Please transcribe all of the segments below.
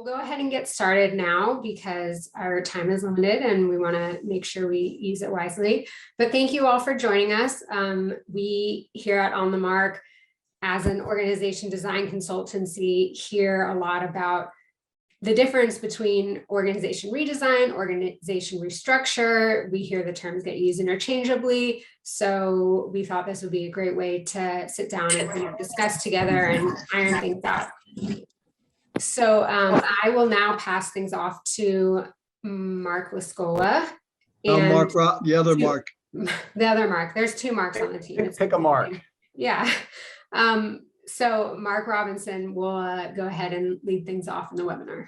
we'll go ahead and get started now because our time is limited and we want to make sure we use it wisely. But thank you all for joining us. We here at On the Mark, as an organization design consultancy, hear a lot about the difference between organization redesign, organization restructure. We hear the terms get used interchangeably. So we thought this would be a great way to sit down and kind of discuss together and iron things out. So I will now pass things off to Mark LaScola. And Mark, the other Mark. The other Mark. There's two Marks on the team. Pick a Mark. Yeah. So Mark Robinson will go ahead and lead things off in the webinar.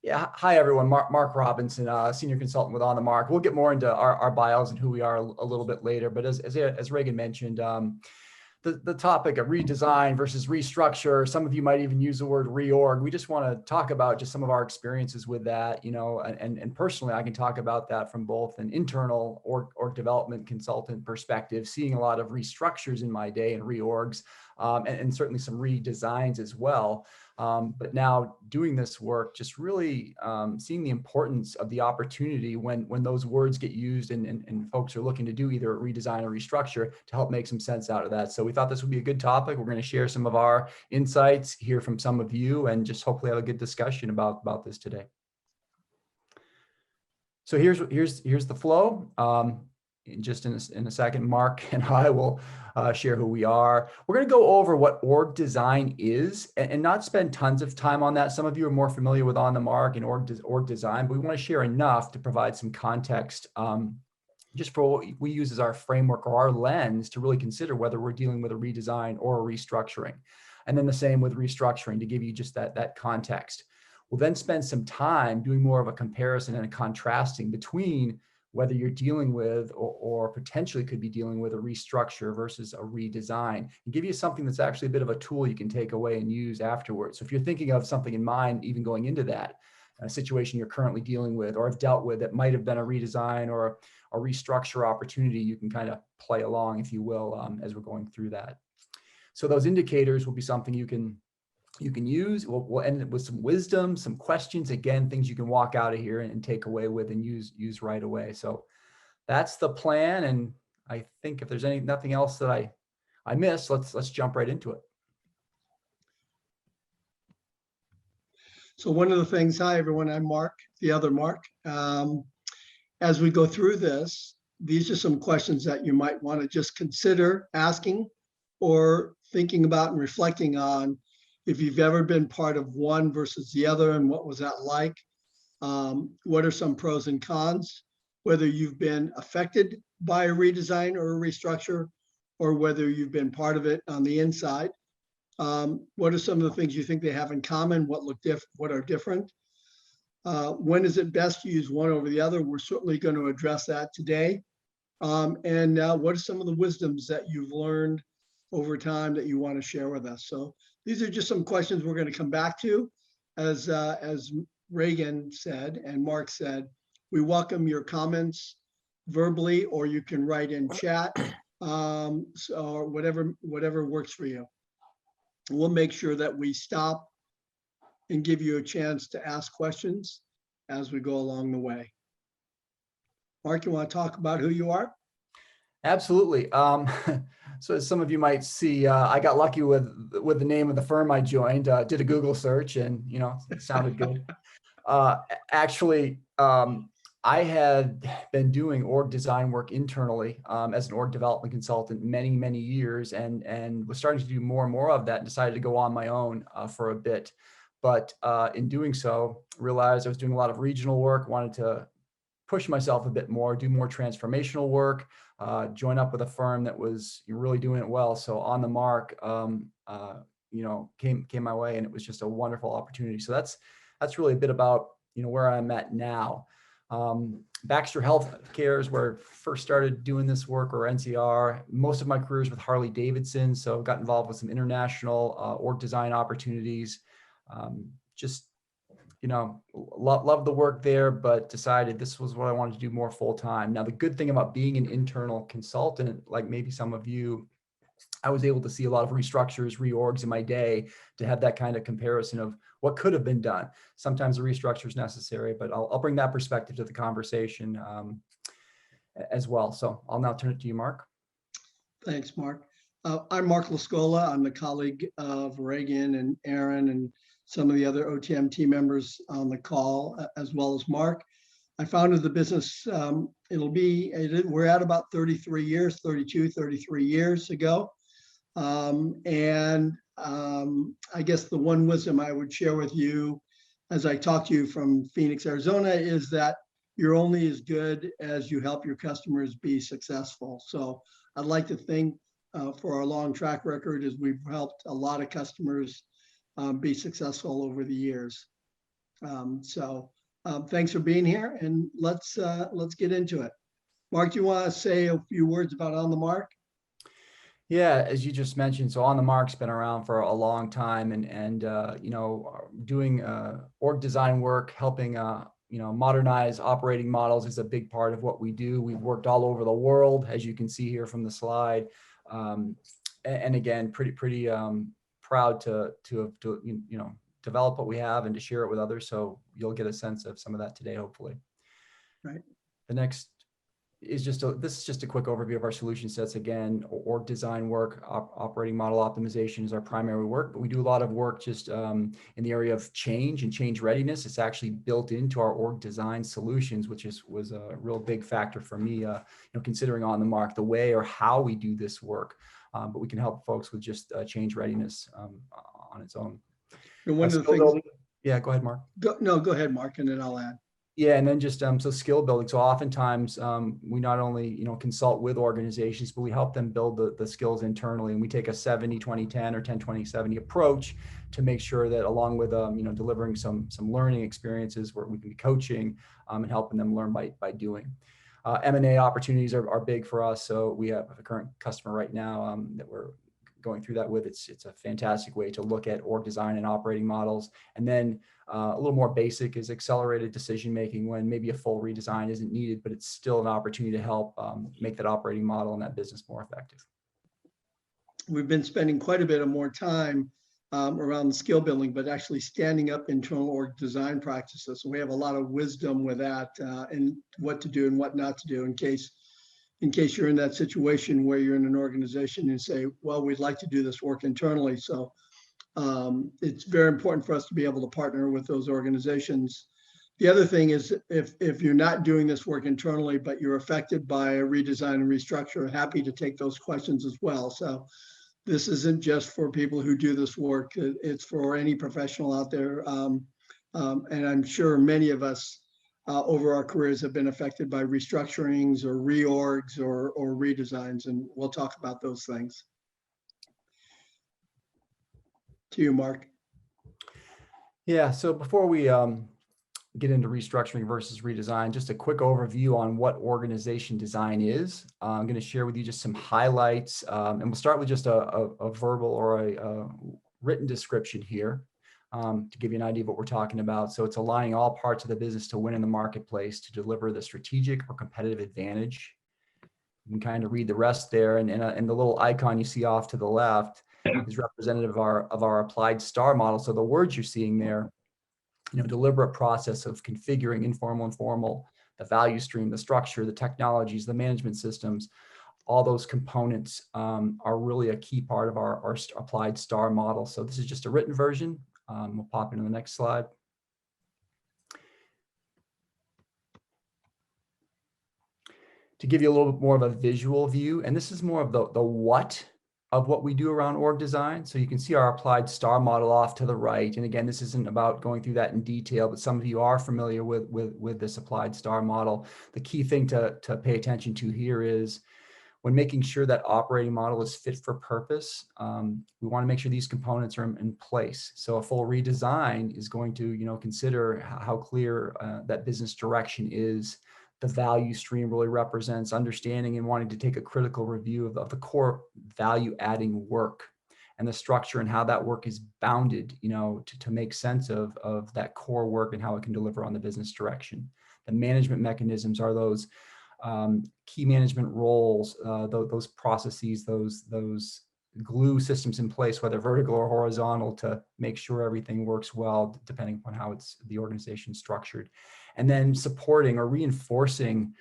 Yeah, hi everyone. Mark Robinson, senior consultant with On the Mark. We'll get more into our bios and who we are a little bit later. But as Reagan mentioned, the topic of redesign versus restructure. Some of you might even use the word reorg. We just want to talk about just some of our experiences with that, you know, and personally, I can talk about that from both an internal org development consultant perspective, seeing a lot of restructures in my day and reorgs, and certainly some redesigns as well. But now doing this work, just really seeing the importance of the opportunity when those words get used and folks are looking to do either a redesign or restructure to help make some sense out of that. So we thought this would be a good topic. We're going to share some of our insights, hear from some of you, and just hopefully have a good discussion about this today. So here's the flow. Just in a second, Mark and I will share who we are. We're going to go over what org design is and not spend tons of time on that. Some of you are more familiar with On the Mark and org design, but we want to share enough to provide some context just for what we use as our framework or our lens to really consider whether we're dealing with a redesign or a restructuring. And then the same with restructuring to give you just that context. We'll then spend some time doing more of a comparison and a contrasting between whether you're dealing with or potentially could be dealing with a restructure versus a redesign, and give you something that's actually a bit of a tool you can take away and use afterwards. So if you're thinking of something in mind, even going into that, a situation you're currently dealing with or have dealt with that might have been a redesign or a restructure opportunity, you can kind of play along, if you will, as we're going through that. So those indicators will be something you can use. We'll end it with some wisdom, some questions, again, things you can walk out of here and take away with and use right away. So that's the plan. And I think if there's nothing else that I missed, let's jump right into it. So one of the things, hi everyone, I'm Mark, the other Mark. As we go through this, these are some questions that you might want to just consider asking or thinking about and reflecting on. If you've ever been part of one versus the other, and what was that like? What are some pros and cons? Whether you've been affected by a redesign or a restructure, or whether you've been part of it on the inside. What are some of the things you think they have in common? What are different? When is it best to use one over the other? We're certainly going to address that today. And what are some of the wisdoms that you've learned over time that you want to share with us? So these are just some questions we're going to come back to. As Reagan said and Mark said, we welcome your comments verbally, or you can write in chat, or whatever works for you. We'll make sure that we stop and give you a chance to ask questions as we go along the way. Mark, you want to talk about who you are? Absolutely. So as some of you might see, I got lucky with the name of the firm I joined, did a Google search, and it sounded good. Actually, I had been doing org design work internally as an org development consultant many years, and was starting to do more and more of that, and decided to go on my own for a bit. But in doing so, realized I was doing a lot of regional work, wanted to push myself a bit more, do more transformational work, join up with a firm that was really doing it well. So On the Mark, came my way, and it was just a wonderful opportunity. So that's really a bit about where I'm at now. Baxter Healthcare is where I first started doing this work, or NCR. Most of my career is with Harley Davidson, so got involved with some international org design opportunities. Loved the work there, but decided this was what I wanted to do more full time. Now, the good thing about being an internal consultant, like maybe some of you I was able to see a lot of restructures, reorgs in my day to have that kind of comparison of what could have been done. Sometimes a restructure is necessary, but I'll bring that perspective to the conversation as well. So I'll now turn it to you, Mark. Thanks, Mark. I'm Mark LaScola. I'm the colleague of Reagan and Aaron and some of the other OTM team members on the call, as well as Mark. I founded the business, we're at about 33 years, 32, 33 years ago. I guess the one wisdom I would share with you as I talk to you from Phoenix, Arizona, is that you're only as good as you help your customers be successful. So I'd like to think for our long track record is we've helped a lot of customers be successful over the years. Thanks for being here, and let's get into it. Mark, do you want to say a few words about On the Mark? Yeah, as you just mentioned, so On the Mark's been around for a long time, and you know, doing org design work, helping you know, modernize operating models is a big part of what we do. We've worked all over the world, as you can see here from the slide, and again, pretty proud to you know, develop what we have and to share it with others. So you'll get a sense of some of that today, hopefully. Right. The next is this is just a quick overview of our solution sets. Again, org design work, operating model optimization is our primary work, but we do a lot of work just in the area of change and change readiness. It's actually built into our org design solutions, which was a real big factor for me, you know, considering On the Mark, the way or how we do this work. But we can help folks with just change readiness on its own. And one of the things, yeah, go ahead, Mark. Go ahead, Mark, and then I'll add. Yeah, and then just so skill building. So oftentimes we not only, you know, consult with organizations, but we help them build the skills internally, and we take a 70-20-10 or 10-20-70 approach to make sure that along with you know, delivering some learning experiences where we can be coaching and helping them learn by doing. M&A opportunities are big for us. So we have a current customer right now that we're going through that with. It's a fantastic way to look at org design and operating models. And then a little more basic is accelerated decision making when maybe a full redesign isn't needed, but it's still an opportunity to help make that operating model and that business more effective. We've been spending quite a bit of more time around the skill building, but actually standing up internal org design practices. So we have a lot of wisdom with that and what to do and what not to do in case you're in that situation where you're in an organization and say, well, we'd like to do this work internally. So it's very important for us to be able to partner with those organizations. The other thing is if you're not doing this work internally, but you're affected by a redesign and restructure, happy to take those questions as well. So this isn't just for people who do this work, it's for any professional out there. And I'm sure many of us over our careers have been affected by restructurings or reorgs or redesigns, and we'll talk about those things. To you, Mark. Yeah, so before we get into restructuring versus redesign, just a quick overview on what organization design is. I'm going to share with you just some highlights, and we'll start with just a verbal or a written description here. To give you an idea of what we're talking about. So it's aligning all parts of the business to win in the marketplace to deliver the strategic or competitive advantage. You can kind of read the rest there, and the little icon you see off to the left is representative of our applied STAR model. So the words you're seeing there, you know, deliberate process of configuring informal and formal, the value stream, the structure, the technologies, the management systems, all those components are really a key part of our applied STAR model. So this is just a written version. We'll pop into the next slide. To give you a little bit more of a visual view, and this is more of the what of what we do around org design. So you can see our applied STAR model off to the right. And again, this isn't about going through that in detail, but some of you are familiar with this applied STAR model. The key thing to pay attention to here is when making sure that operating model is fit for purpose, we want to make sure these components are in place. So a full redesign is going to, you know, consider how clear that business direction is. The value stream really represents understanding and wanting to take a critical review of the core value adding work and the structure and how that work is bounded, you know, to make sense of that core work and how it can deliver on the business direction. The management mechanisms are those key management roles, those processes, those glue systems in place, whether vertical or horizontal, to make sure everything works well, depending upon how the organization structured. And then supporting or reinforcing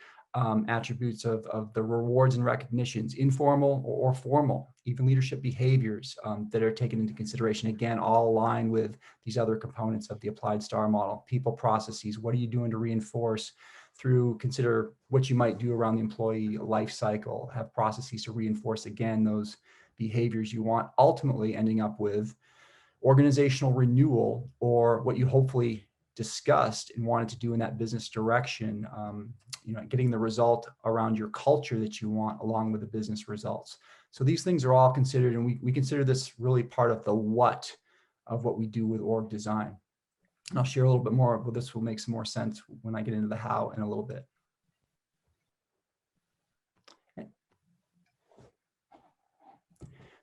attributes of the rewards and recognitions, informal or formal, even leadership behaviors that are taken into consideration. Again, all aligned with these other components of the applied STAR model. People, processes, what are you doing to reinforce through, consider what you might do around the employee life cycle, have processes to reinforce, again, those behaviors you want, ultimately ending up with organizational renewal, or what you hopefully discussed and wanted to do in that business direction, getting the result around your culture that you want along with the business results. So these things are all considered, and we consider this really part of the what of what we do with org design. And I'll share a little bit more, but this will make some more sense when I get into the how in a little bit.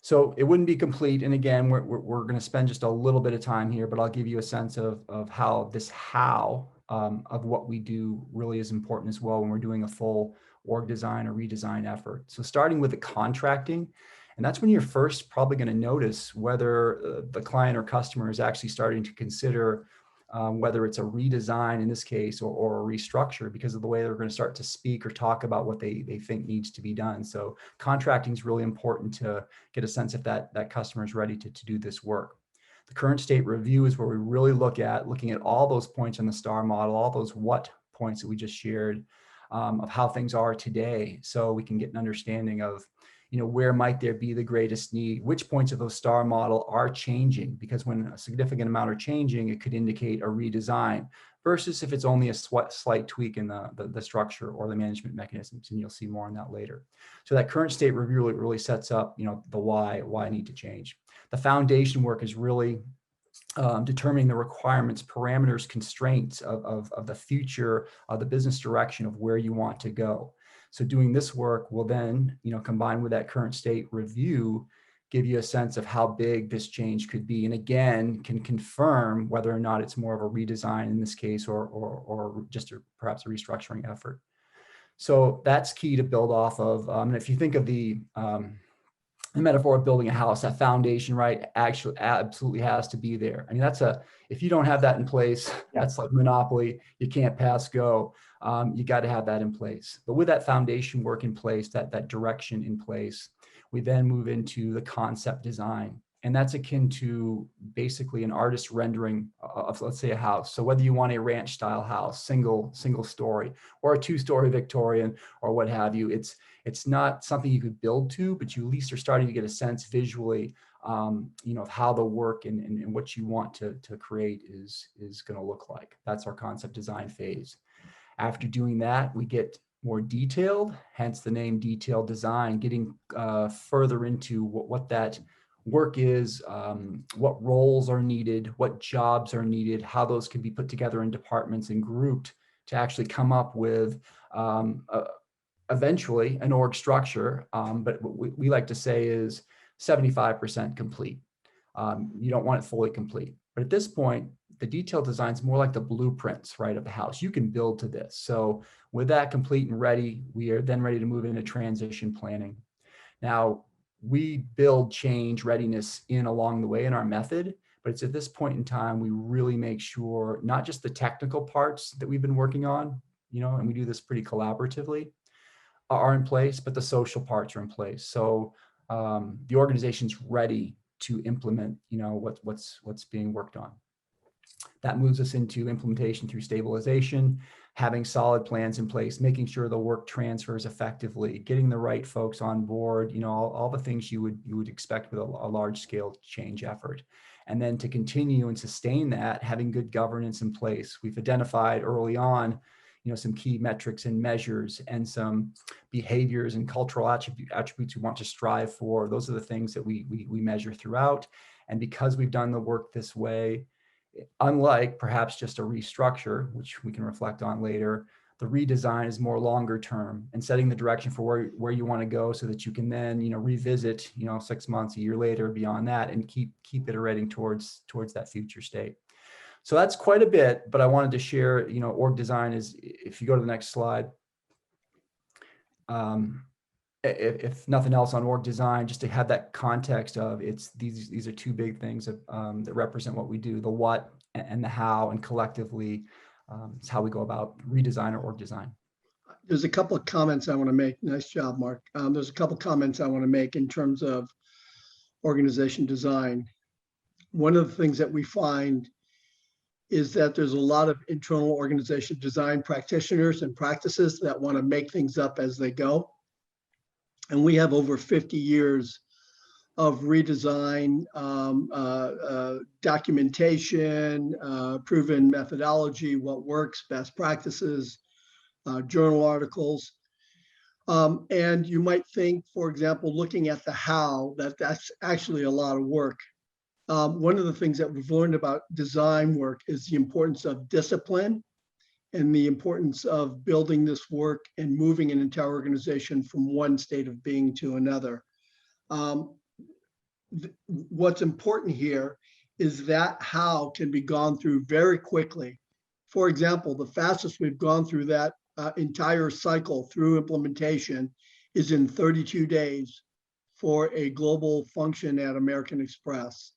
So it wouldn't be complete. And again, we're going to spend just a little bit of time here, but I'll give you a sense of how this how of what we do really is important as well when we're doing a full org design or redesign effort. So starting with the contracting, and that's when you're first probably going to notice whether the client or customer is actually starting to consider whether it's a redesign in this case or a restructure, because of the way they're going to start to speak or talk about what they think needs to be done. So contracting is really important to get a sense if that customer is ready to do this work. The current state review is where we really looking at all those points on the STAR model, all those what points that we just shared, of how things are today, so we can get an understanding of where might there be the greatest need, which points of those STAR model are changing, because when a significant amount are changing, it could indicate a redesign, versus if it's only a slight tweak in the structure or the management mechanisms, and you'll see more on that later. So that current state review really sets up the why I need to change. The foundation work is really determining the requirements, parameters, constraints of the future, of the business direction of where you want to go. So doing this work will then, combined with that current state review, give you a sense of how big this change could be. And again, can confirm whether or not it's more of a redesign in this case, or just perhaps a restructuring effort. So that's key to build off of. And if you think of the metaphor of building a house, that foundation, right, actually absolutely has to be there. I mean, if you don't have that in place, that's like Monopoly, you can't pass go. You got to have that in place. But with that foundation work in place, that direction in place, we then move into the concept design. And that's akin to basically an artist rendering of, let's say, a house. So whether you want a ranch style house, single story, or a 2-story Victorian, or what have you, it's not something you could build to, but you at least are starting to get a sense visually, of how the work and what you want to create is going to look like. That's our concept design phase. After doing that, we get more detailed, hence the name detailed design, getting further into what that work is, what roles are needed, what jobs are needed, how those can be put together in departments and grouped to actually come up with eventually an org structure. But what we like to say is 75% complete. You don't want it fully complete. But at this point, the detailed design is more like the blueprints, right, of the house. You can build to this. So with that complete and ready, we are then ready to move into transition planning. Now, we build change readiness in along the way in our method, but it's at this point in time, we really make sure not just the technical parts that we've been working on, and we do this pretty collaboratively, are in place, but the social parts are in place. So the organization's ready to implement, what's being worked on. That moves us into implementation through stabilization, having solid plans in place, making sure the work transfers effectively, getting the right folks on board, all the things you would expect with a large scale change effort. And then to continue and sustain that, having good governance in place. We've identified early on, some key metrics and measures and some behaviors and cultural attributes we want to strive for. Those are the things that we measure throughout. And because we've done the work this way, unlike perhaps just a restructure, which we can reflect on later, the redesign is more longer term and setting the direction for where you want to go, so that you can then, revisit, 6 months, a year later, beyond that, and keep iterating towards that future state. So that's quite a bit, but I wanted to share, org design is, if you go to the next slide, if nothing else on org design, just to have that context of these are two big things that represent what we do, the what and the how, and collectively it's how we go about redesign or org design. There's a couple of comments I want to make. Nice job, Mark. There's a couple of comments I want to make in terms of organization design. One of the things that we find is that there's a lot of internal organization design practitioners and practices that want to make things up as they go. And we have over 50 years of redesign, documentation, proven methodology, what works, best practices, journal articles. And you might think, for example, looking at the how, that's actually a lot of work. One of the things that we've learned about design work is the importance of discipline and the importance of building this work and moving an entire organization from one state of being to another. What's important here is that how can be gone through very quickly. For example, the fastest we've gone through that entire cycle through implementation is in 32 days for a global function at American Express.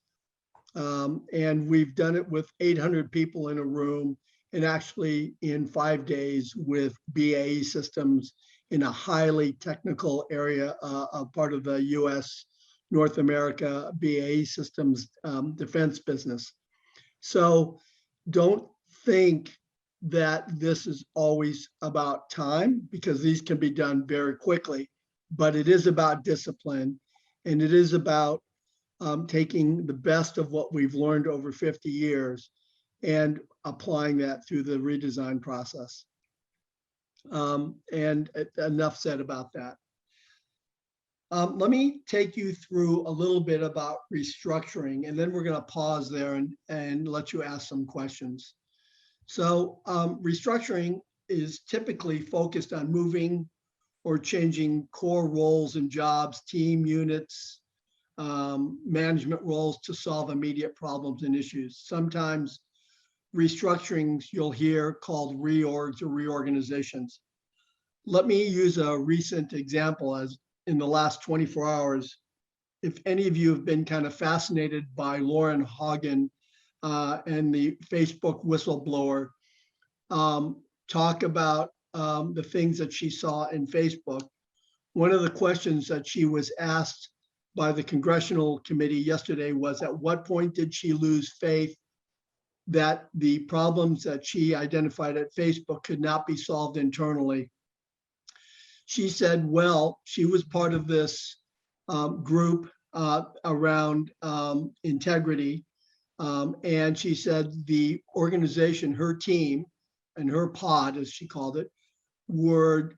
And we've done it with 800 people in a room, and actually in 5 days with BAE systems in a highly technical area, a part of the US, North America, BAE systems defense business. So don't think that this is always about time, because these can be done very quickly, but it is about discipline, and it is about taking the best of what we've learned over 50 years and applying that through the redesign process. And enough said about that. Let me take you through a little bit about restructuring, and then we're going to pause there and let you ask some questions. So restructuring is typically focused on moving or changing core roles and jobs, team units, management roles to solve immediate problems and issues. Sometimes restructurings you'll hear called reorgs or reorganizations. Let me use a recent example. As in the last 24 hours, if any of you have been kind of fascinated by Lauren Hagen and the Facebook whistleblower, talk about the things that she saw in Facebook. One of the questions that she was asked by the congressional committee yesterday was, at what point did she lose faith that the problems that she identified at Facebook could not be solved internally? She said, well, she was part of this group around integrity. And she said the organization, her team and her pod, as she called it, were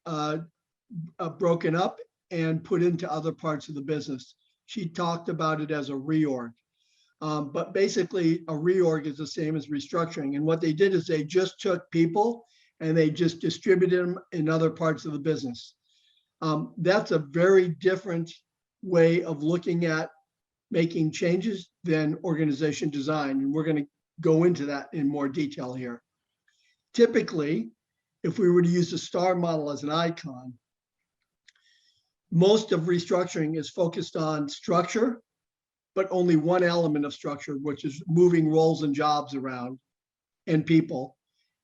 broken up and put into other parts of the business. She talked about it as a reorg. But basically a reorg is the same as restructuring. And what they did is they just took people and they just distributed them in other parts of the business. That's a very different way of looking at making changes than organization design. And we're going to go into that in more detail here. Typically, if we were to use the STAR model as an icon, most of restructuring is focused on structure, but only one element of structure, which is moving roles and jobs around and people,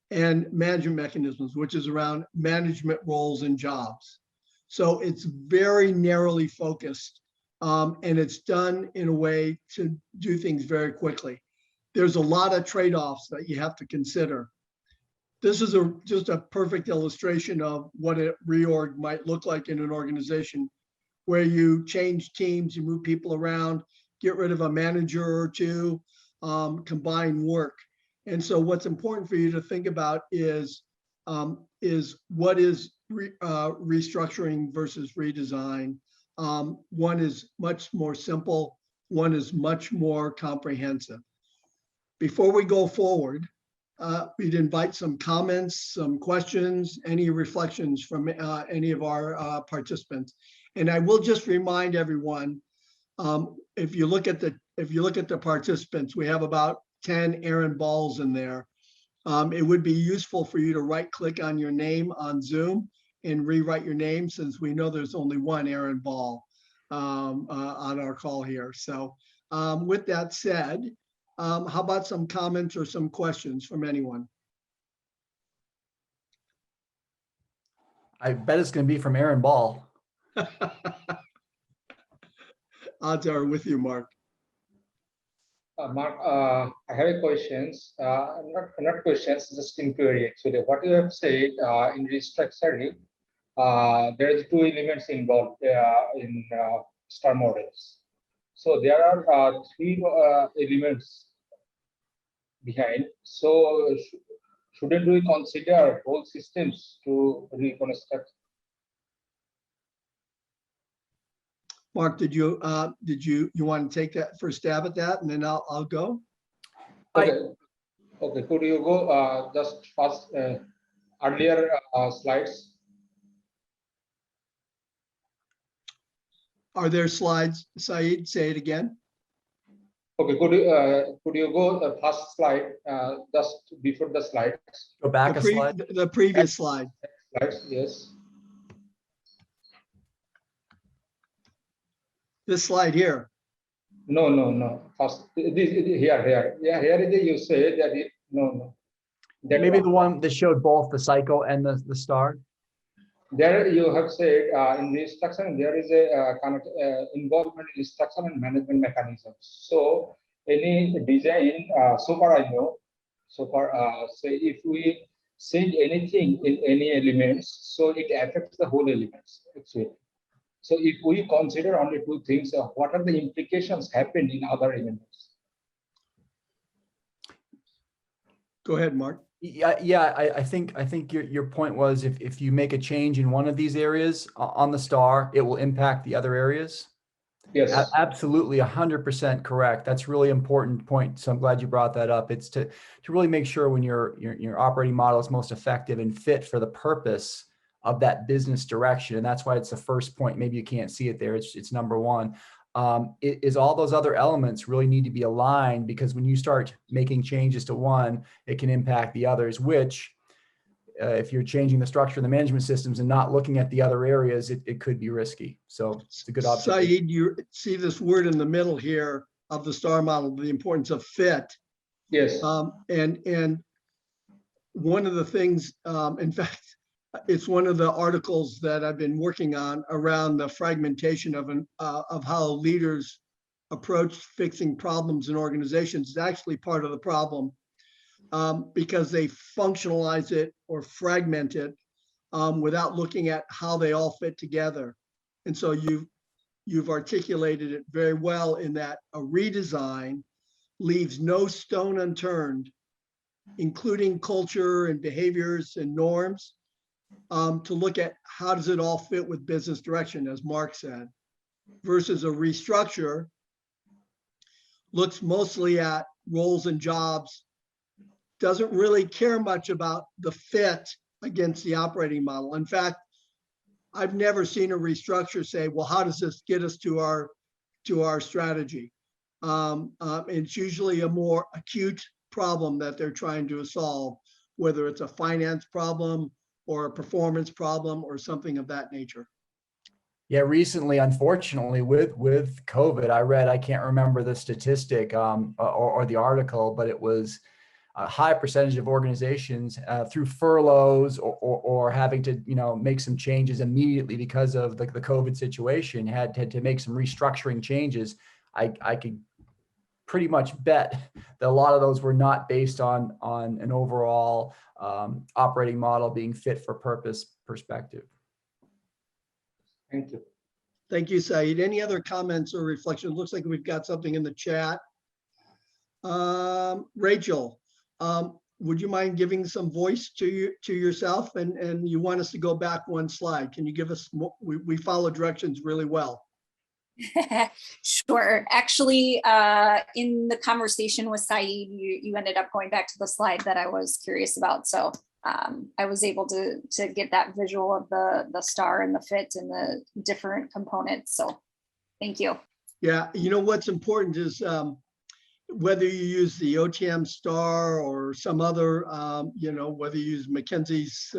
and management mechanisms, which is around management roles and jobs. So it's very narrowly focused, and it's done in a way to do things very quickly. There's a lot of trade-offs that you have to consider. This is just a perfect illustration of what a reorg might look like in an organization, where you change teams, you move people around, get rid of a manager or two, combine work. And so what's important for you to think about is what is restructuring versus redesign. One is much more simple, one is much more comprehensive. Before we go forward, we'd invite some comments, some questions, any reflections from any of our participants. And I will just remind everyone, if you look at the participants, we have about 10 errand balls in there. It would be useful for you to right-click on your name on Zoom and rewrite your name, since we know there's only one Aaron Ball on our call here. So with that said, how about some comments or some questions from anyone? I bet it's going to be from Aaron Ball. Odds are with you, Mark. Mark, I have a questions, not questions, just inquiry actually. What you have said in restructuring, there is two elements involved in star models. So there are three elements behind. So shouldn't we consider whole systems to reconstruct? Mark, did you want to take that first stab at that, and then I'll go? Okay. Okay. Could you go just first earlier slides? Are there slides, Saeed? Say it again. Okay. Could you go the first slide just before the slides? Go back a slide. The previous slide. Slides, yes. This slide here. No. First, here. Yeah, here is you say that no. That Maybe one. the one that showed both the cycle and the star. There you have said in restructuring there is a kind of involvement in structure and management mechanisms. So any design, so far I know, say if we change anything in any elements, so it affects the whole elements actually. So if we consider only two things, what are the implications happen in other elements? Go ahead, Mark. Yeah. I think your point was if you make a change in one of these areas on the star, it will impact the other areas. Yes. Absolutely, 100% correct. That's really important point. So I'm glad you brought that up. It's to really make sure when your operating model is most effective and fit for the purpose of that business direction. And that's why it's the first point. Maybe you can't see it there. It's number one. Is all those other elements really need to be aligned, because when you start making changes to one, it can impact the others, which if you're changing the structure of the management systems and not looking at the other areas, it could be risky. So it's a good observation. Saeed, you see this word in the middle here of the star model, the importance of fit. Yes. And one of the things, in fact, it's one of the articles that I've been working on around the fragmentation of how leaders approach fixing problems in organizations. It's actually part of the problem because they functionalize it or fragment it without looking at how they all fit together. And so you've articulated it very well in that a redesign leaves no stone unturned, including culture and behaviors and norms, to look at how does it all fit with business direction, as Mark said, versus a restructure looks mostly at roles and jobs, doesn't really care much about the fit against the operating model. In fact, I've never seen a restructure say, well, how does this get us to our strategy? It's usually a more acute problem that they're trying to solve, whether it's a finance problem or a performance problem or something of that nature. Yeah, recently, unfortunately, with COVID, I can't remember the statistic or the article, but it was a high percentage of organizations through furloughs or having to make some changes immediately because of the COVID situation had to make some restructuring changes. I could pretty much bet that a lot of those were not based on an overall operating model being fit for purpose perspective. Thank you. Thank you, Saeed. Any other comments or reflections? Looks like we've got something in the chat. Rachel, would you mind giving some voice to yourself? And you want us to go back one slide. Can you give us more? We follow directions really well. Sure. Actually, in the conversation with Saeed, you ended up going back to the slide that I was curious about. So I was able to get that visual of the star and the fit and the different components. So thank you. Yeah, what's important is whether you use the OTM star or some other, whether you use McKinsey's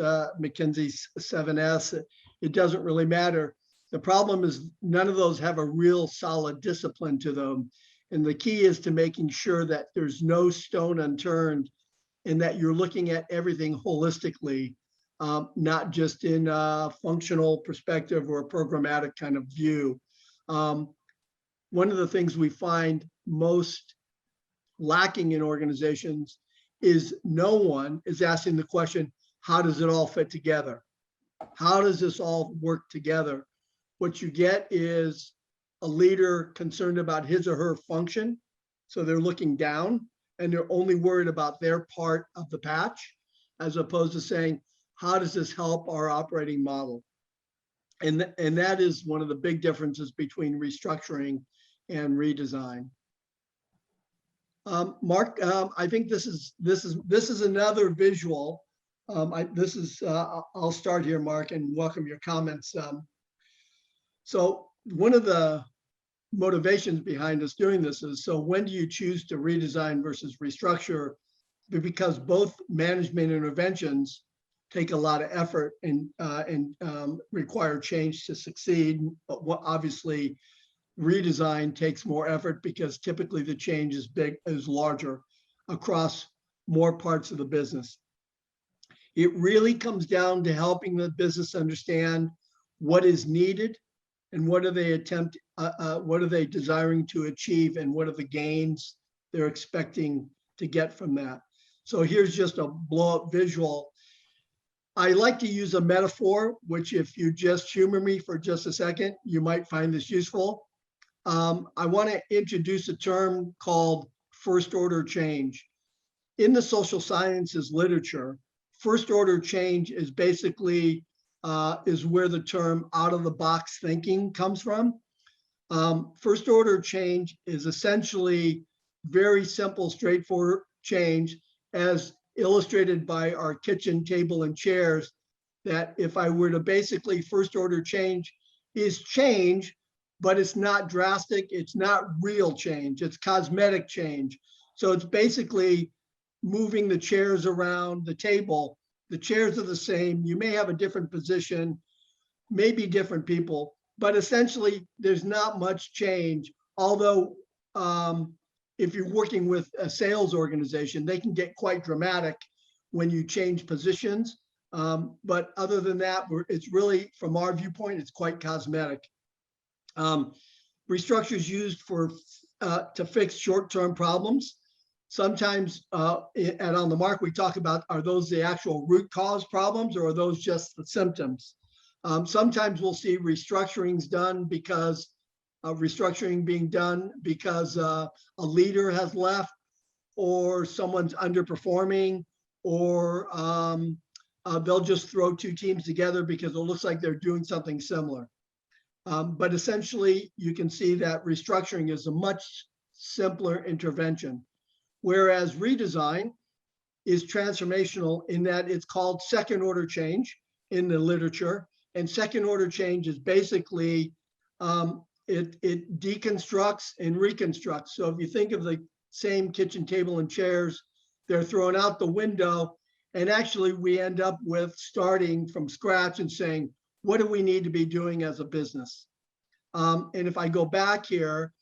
7S, it doesn't really matter. The problem is none of those have a real solid discipline to them. And the key is to making sure that there's no stone unturned and that you're looking at everything holistically, not just in a functional perspective or a programmatic kind of view. One of the things we find most lacking in organizations is no one is asking the question, how does it all fit together? How does this all work together? What you get is a leader concerned about his or her function. So they're looking down and they're only worried about their part of the patch, as opposed to saying, how does this help our operating model? And that is one of the big differences between restructuring and redesign. Mark, I think this is another visual. I'll start here, Mark, and welcome your comments. So one of the motivations behind us doing this is, so when do you choose to redesign versus restructure? Because both management interventions take a lot of effort and require change to succeed. But obviously, redesign takes more effort because typically the change is larger across more parts of the business. It really comes down to helping the business understand what is needed and what are they desiring to achieve and what are the gains they're expecting to get from that. So here's just a blow-up visual. I like to use a metaphor, which if you just humor me for just a second, you might find this useful. I want to introduce a term called first order change. In the social sciences literature, first order change is basically is where the term out of the box thinking comes from. First order change is essentially very simple, straightforward change, as illustrated by our kitchen table and chairs, that if I were to basically first order change is change, but it's not drastic, it's not real change, it's cosmetic change. So it's basically moving the chairs around the table. The chairs are the same, you may have a different position, maybe different people, but essentially there's not much change. Although if you're working with a sales organization, they can get quite dramatic when you change positions. But other than that, it's really, from our viewpoint, it's quite cosmetic. Restructure is used to fix short-term problems. Sometimes at On the Mark, we talk about, are those the actual root cause problems or are those just the symptoms? Sometimes we'll see restructuring being done because a leader has left or someone's underperforming, or they'll just throw two teams together because it looks like they're doing something similar. But essentially, you can see that restructuring is a much simpler intervention, whereas redesign is transformational in that it's called second order change in the literature. And second order change is basically, it deconstructs and reconstructs. So if you think of the same kitchen table and chairs, they're thrown out the window. And actually we end up with starting from scratch and saying, what do we need to be doing as a business? And if I go back here,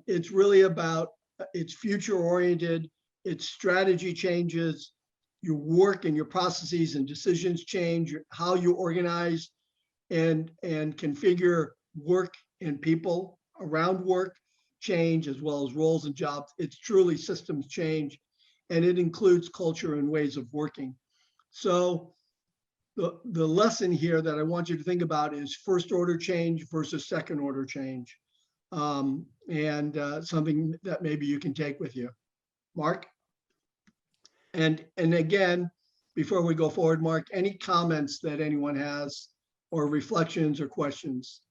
it's really about, it's future oriented, it's strategy changes, your work and your processes and decisions change, how you organize and configure work and people around work change, as well as roles and jobs. It's truly systems change, and it includes culture and ways of working. So the lesson here that I want you to think about is first order change versus second order change, and something that maybe you can take with you. Mark? And again, before we go forward, Mark, any comments that anyone has or reflections or questions?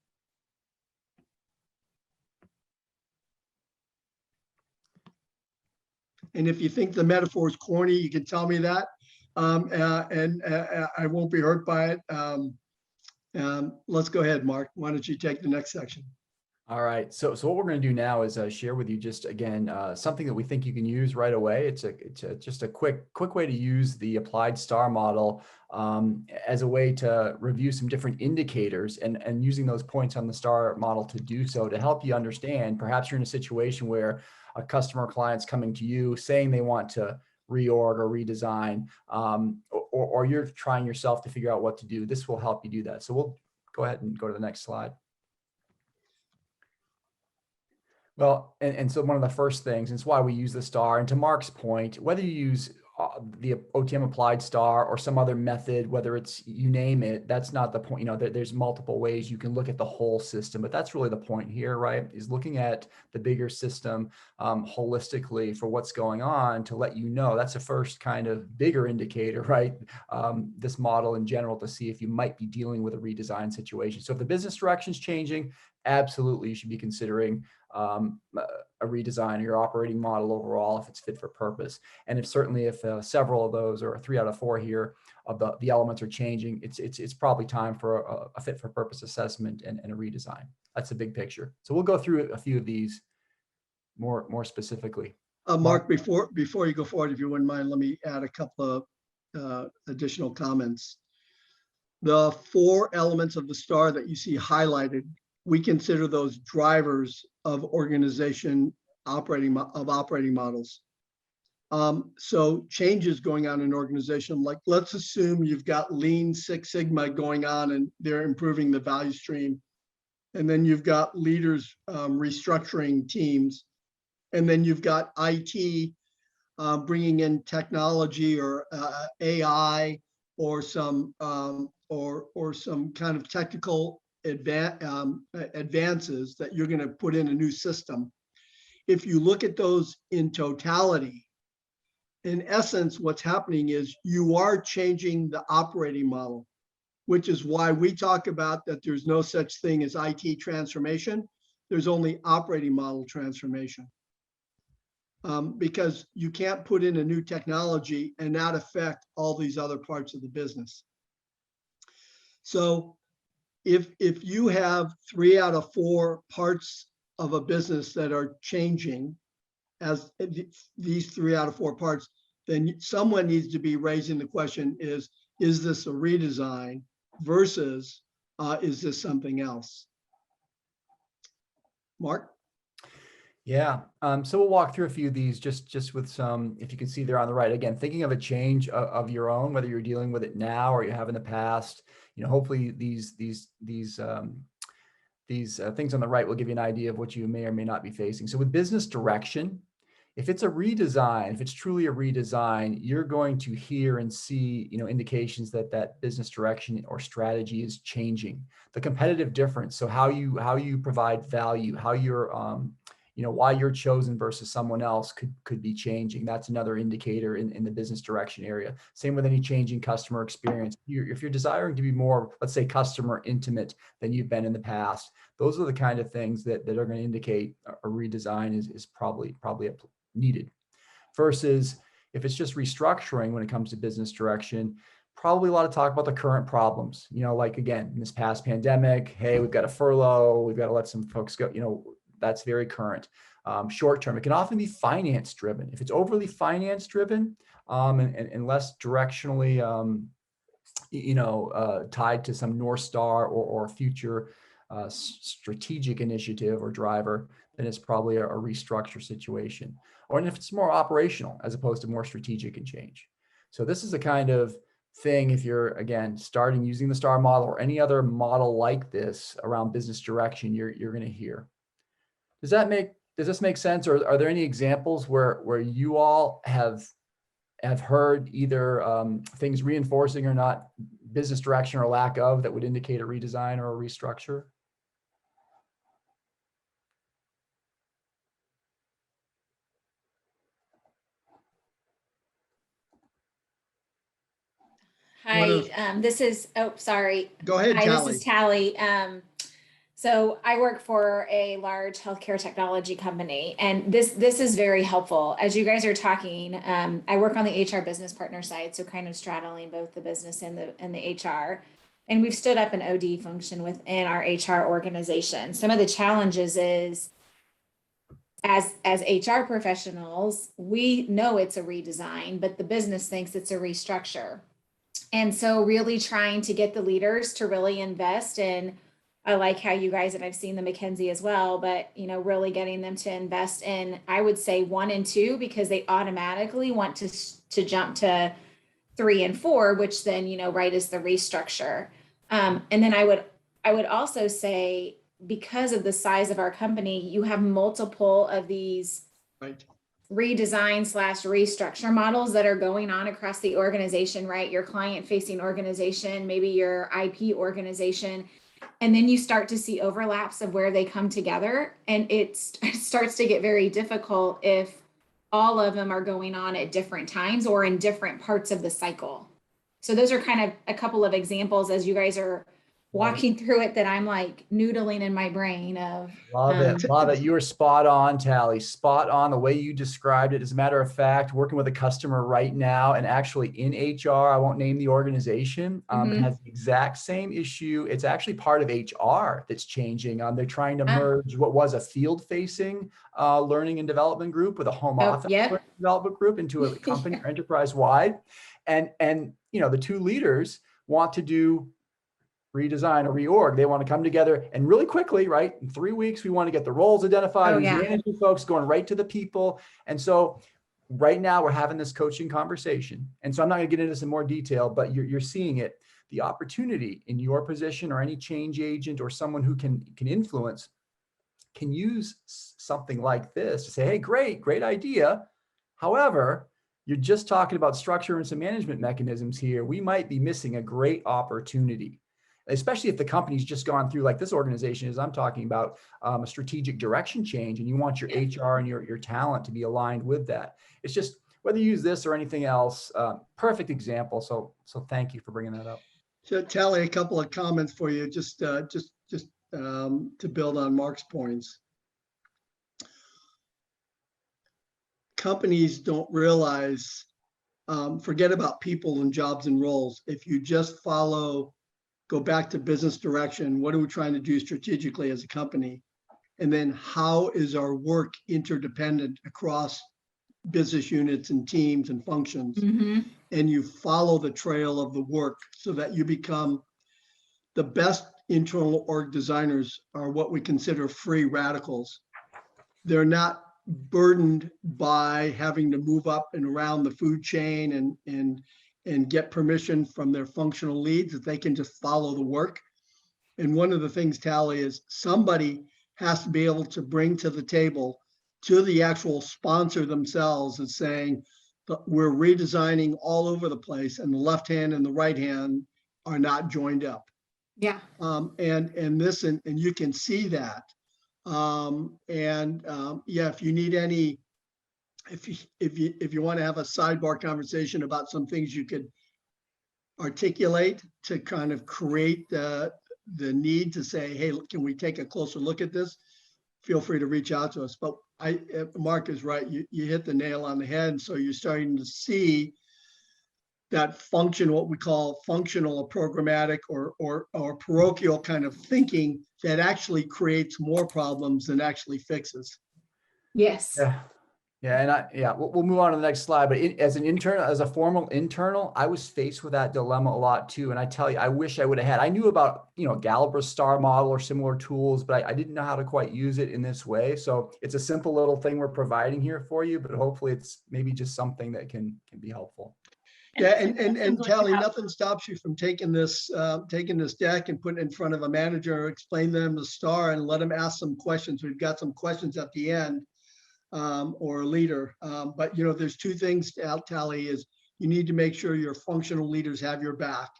And if you think the metaphor is corny, you can tell me that, and I won't be hurt by it. Let's go ahead, Mark. Why don't you take the next section? All right. So what we're going to do now is share with you just again something that we think you can use right away. It's just a quick way to use the applied star model as a way to review some different indicators and using those points on the star model to do so to help you understand. Perhaps you're in a situation where a customer or client's coming to you saying they want to reorg or redesign, or you're trying yourself to figure out what to do. This will help you do that. So we'll go ahead and go to the next slide. Well, and so one of the first things, and it's why we use the star, and to Mark's point, whether you use the OTM applied star or some other method, whether it's, you name it, that's not the point. You know, there's multiple ways you can look at the whole system, but that's really the point here, right? Is looking at the bigger system holistically for what's going on to let you know. That's the first kind of bigger indicator, right? This model in general to see if you might be dealing with a redesign situation. So if the business direction is changing, absolutely you should be considering a redesign of your operating model overall if it's fit for purpose. And if several of those, or 3 out of 4 here of the elements are changing, it's probably time for a fit for purpose assessment and a redesign. That's a big picture. So we'll go through a few of these more specifically. Mark, before you go forward, if you wouldn't mind, let me add a couple of additional comments. The 4 elements of the star that you see highlighted, we consider those drivers of organization operating models. So changes going on in an organization, like let's assume you've got Lean Six Sigma going on and they're improving the value stream. And then you've got leaders restructuring teams. And then you've got IT bringing in technology or AI or some kind of technical advances that you're going to put in a new system. If you look at those in totality, in essence, what's happening is you are changing the operating model, which is why we talk about that there's no such thing as IT transformation. There's only operating model transformation. Because you can't put in a new technology and not affect all these other parts of the business. So if you have 3 out of 4 parts of a business that are changing, as these 3 out of 4 parts, then someone needs to be raising the question is this a redesign versus is this something else? Mark? Yeah, so we'll walk through a few of these just with some, if you can see there on the right, again, thinking of a change of your own, whether you're dealing with it now or you have in the past, you know, hopefully these things on the right will give you an idea of what you may or may not be facing. So with business direction, if it's a redesign, if it's truly a redesign, you're going to hear and see, you know, indications that business direction or strategy is changing. The competitive difference, so how you provide value, how you're you know, why you're chosen versus someone else could be changing. That's another indicator in the business direction area. Same with any changing customer experience. If you're desiring to be more, let's say, customer intimate than you've been in the past, those are the kind of things that are going to indicate a redesign is probably needed. Versus if it's just restructuring when it comes to business direction, probably a lot of talk about the current problems. You know, like again, in this past pandemic, hey, we've got a furlough, we've got to let some folks go, you know, that's very current. Short term, it can often be finance driven. If it's overly finance driven and less directionally, tied to some North Star or future strategic initiative or driver, then it's probably a restructure situation. Or if it's more operational as opposed to more strategic and change. So this is the kind of thing, if you're, again, starting using the STAR model or any other model like this around business direction, you're going to hear. Does this make sense? Or are there any examples where you all have heard either things reinforcing or not business direction or lack of that would indicate a redesign or a restructure? Hi, this is, sorry. Go ahead, Hi, Tally. this is Tally. So I work for a large healthcare technology company, and this is very helpful. As you guys are talking, I work on the HR business partner side, so kind of straddling both the business and the HR. And we've stood up an OD function within our HR organization. Some of the challenges is as HR professionals, we know it's a redesign, but the business thinks it's a restructure. And so really trying to get the leaders to really invest in, I like how you guys, and I've seen the McKinsey as well, but really getting them to invest in, I would say 1 and 2, because they automatically want to jump to 3 and 4, which then, right, is the restructure. And then I would also say, because of the size of our company, you have multiple of these Right. redesign/restructure models that are going on across the organization, right? Your client facing organization, maybe your IP organization. And then you start to see overlaps of where they come together. And it starts to get very difficult if all of them are going on at different times or in different parts of the cycle. So those are kind of a couple of examples as you guys are walking through it that I'm like noodling in my brain of. Love it. Love it. You were spot on, Tally. Spot on the way you described it. As a matter of fact, working with a customer right now and actually in HR, I won't name the organization, has the exact same issue. It's actually part of HR that's changing. They're trying to merge what was a field-facing learning and development group with a home office learning and development group into a company or enterprise-wide. And the two leaders want to do redesign or reorg. They want to come together and really quickly, right? In 3 weeks, we want to get the roles identified, who's managing folks, going right to the people. And so right now we're having this coaching conversation. And so I'm not going to get into this in more detail, but you're seeing it. The opportunity in your position or any change agent or someone who can influence can use something like this to say, hey, great idea. However, you're just talking about structure and some management mechanisms here. We might be missing a great opportunity, especially if the company's just gone through, like this organization is I'm talking about, a strategic direction change, and you want your HR and your talent to be aligned with that. It's just whether you use this or anything else, perfect example. So thank you for bringing that up. So Tally, a couple of comments for you, just to build on Mark's points. Companies don't realize, forget about people and jobs and roles. If you just go back to business direction, what are we trying to do strategically as a company? And then how is our work interdependent across business units and teams and functions? And you follow the trail of the work so that you become the best internal org designers are what we consider free radicals. They're not burdened by having to move up and around the food chain and get permission from their functional leads, that they can just follow the work. And one of the things, Tally, is somebody has to be able to bring to the table to the actual sponsor themselves is saying, we're redesigning all over the place and the left hand and the right hand are not joined up. Yeah. And you can see that. If you need any, if you want to have a sidebar conversation about some things you could articulate to kind of create the need to say, hey, can we take a closer look at this? Feel free to reach out to us. But Mark is right. You hit the nail on the head. And so you're starting to see that function, what we call functional or programmatic or parochial kind of thinking that actually creates more problems than actually fixes. Yes. Yeah. And we'll move on to the next slide. But as a formal internal, I was faced with that dilemma a lot too. And I tell you, I wish I would have had. I knew about Galbraith's star model or similar tools, but I didn't know how to quite use it in this way. So it's a simple little thing we're providing here for you, but hopefully it's maybe just something that can be helpful. Yeah, and Tally, nothing stops you from taking this deck and putting it in front of a manager, explain them the star, and let them ask some questions. We've got some questions at the end, or a leader. But there's two things, Tally, is you need to make sure your functional leaders have your back.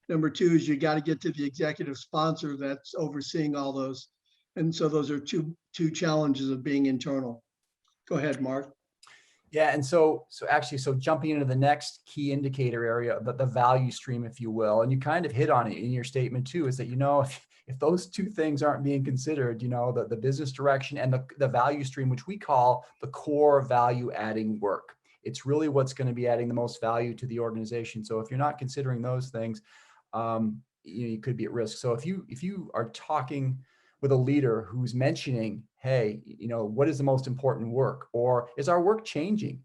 Number two is you got to get to the executive sponsor that's overseeing all those. And so those are two challenges of being internal. Go ahead, Mark. Yeah, and so jumping into the next key indicator area, the value stream, if you will, and you kind of hit on it in your statement too, is that if those two things aren't being considered, the business direction and the value stream, which we call the core value adding work, it's really what's going to be adding the most value to the organization. So if you're not considering those things, you could be at risk. So if you are talking with a leader who's mentioning, hey, what is the most important work, or is our work changing?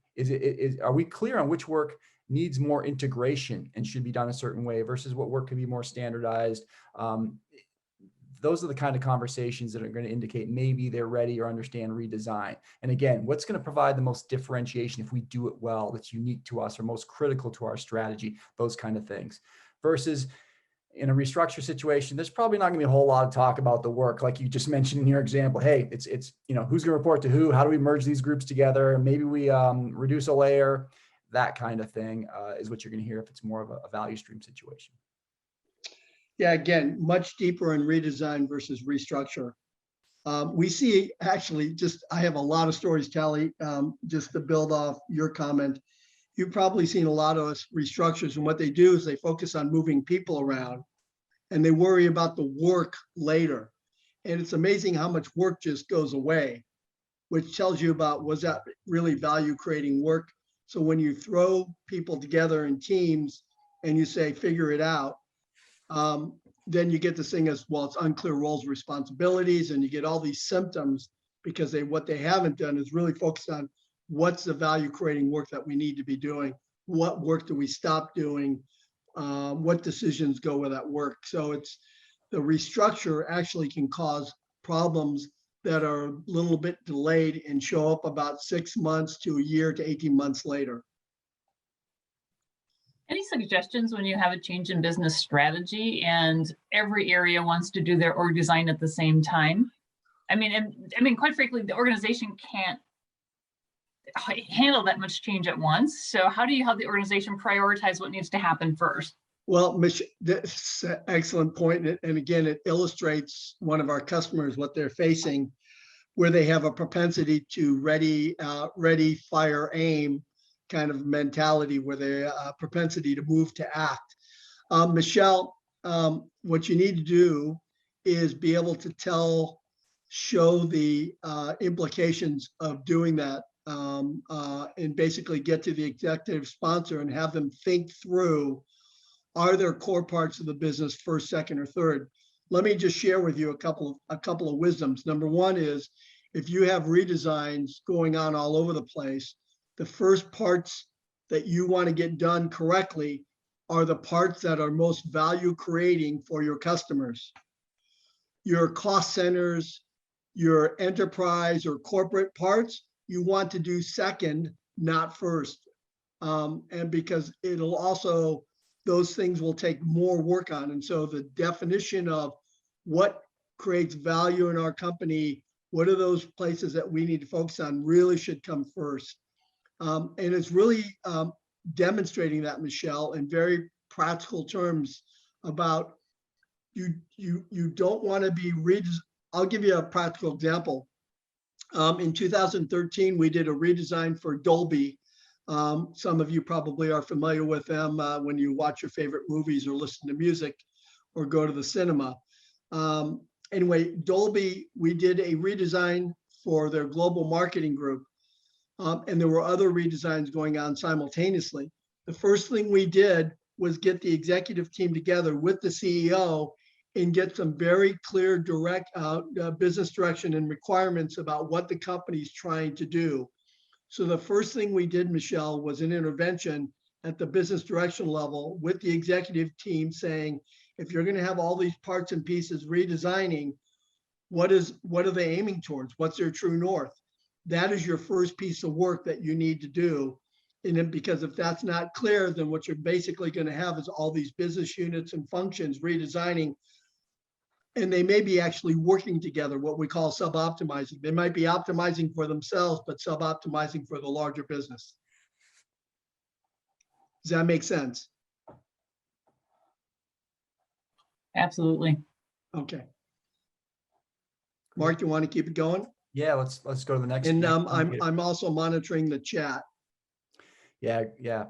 Are we clear on which work needs more integration and should be done a certain way versus what work could be more standardized? Those are the kind of conversations that are going to indicate maybe they're ready or understand redesign. And again, what's going to provide the most differentiation if we do it well, that's unique to us or most critical to our strategy, those kind of things. Versus in a restructure situation, there's probably not going to be a whole lot of talk about the work. Like you just mentioned in your example, hey, it's who's going to report to who, how do we merge these groups together? Maybe we reduce a layer, that kind of thing is what you're going to hear if it's more of a value stream situation. Yeah, again, much deeper in redesign versus restructure. We see actually I have a lot of stories, Kelly, just to build off your comment. You've probably seen a lot of restructures, and what they do is they focus on moving people around and they worry about the work later. And it's amazing how much work just goes away, which tells you about, was that really value creating work? So when you throw people together in teams and you say, figure it out, then you get this thing as, well, it's unclear roles, responsibilities, and you get all these symptoms because what they haven't done is really focus on what's the value creating work that we need to be doing? What work do we stop doing? What decisions go with that work? So it's the restructure actually can cause problems that are a little bit delayed and show up about 6 months to a year to 18 months later. Any suggestions when you have a change in business strategy and every area wants to do their org design at the same time? I mean, quite frankly, the organization can't handle that much change at once. So how do you help the organization prioritize what needs to happen first? Well, that's an excellent point. And again, it illustrates one of our customers, what they're facing, where they have a propensity to ready, fire, aim kind of mentality, where they propensity to move to act. Michelle, what you need to do is be able to show the implications of doing that, and basically get to the executive sponsor and have them think through, are there core parts of the business first, second, or third? Let me just share with you a couple of wisdoms. Number one is, if you have redesigns going on all over the place, the first parts that you want to get done correctly are the parts that are most value creating for your customers. Your cost centers, your enterprise or corporate parts, you want to do second, not first. And because it'll also, those things will take more work on. And so the definition of what creates value in our company, what are those places that we need to focus on, really should come first. And it's really demonstrating that, Michelle, in very practical terms about you don't want to be I'll give you a practical example. In 2013, we did a redesign for Dolby. Some of you probably are familiar with them when you watch your favorite movies or listen to music or go to the cinema. Anyway, Dolby, we did a redesign for their global marketing group. And there were other redesigns going on simultaneously. The first thing we did was get the executive team together with the CEO and get some very clear, direct business direction and requirements about what the company's trying to do. So the first thing we did, Michelle, was an intervention at the business direction level with the executive team saying, if you're going to have all these parts and pieces redesigning, what are they aiming towards? What's their true north? That is your first piece of work that you need to do. And then, because if that's not clear, then what you're basically going to have is all these business units and functions redesigning, and they may be actually working together, what we call sub-optimizing. They might be optimizing for themselves, but sub-optimizing for the larger business. Does that make sense? Absolutely. Okay. Mark, you want to keep it going? Yeah, let's go to the next. And next indicator. I'm also monitoring the chat. Yeah.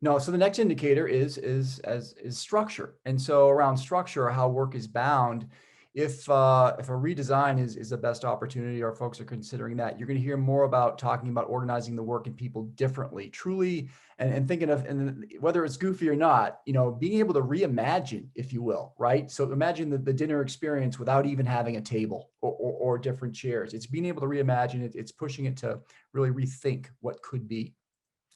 No, so the next indicator is structure. And so around structure, how work is bound if a redesign is the best opportunity, or folks are considering that, you're going to hear more about talking about organizing the work and people differently, truly, and thinking of, and whether it's goofy or not, being able to reimagine, if you will, right? So imagine the dinner experience without even having a table or different chairs. It's being able to reimagine it. It's pushing it to really rethink what could be.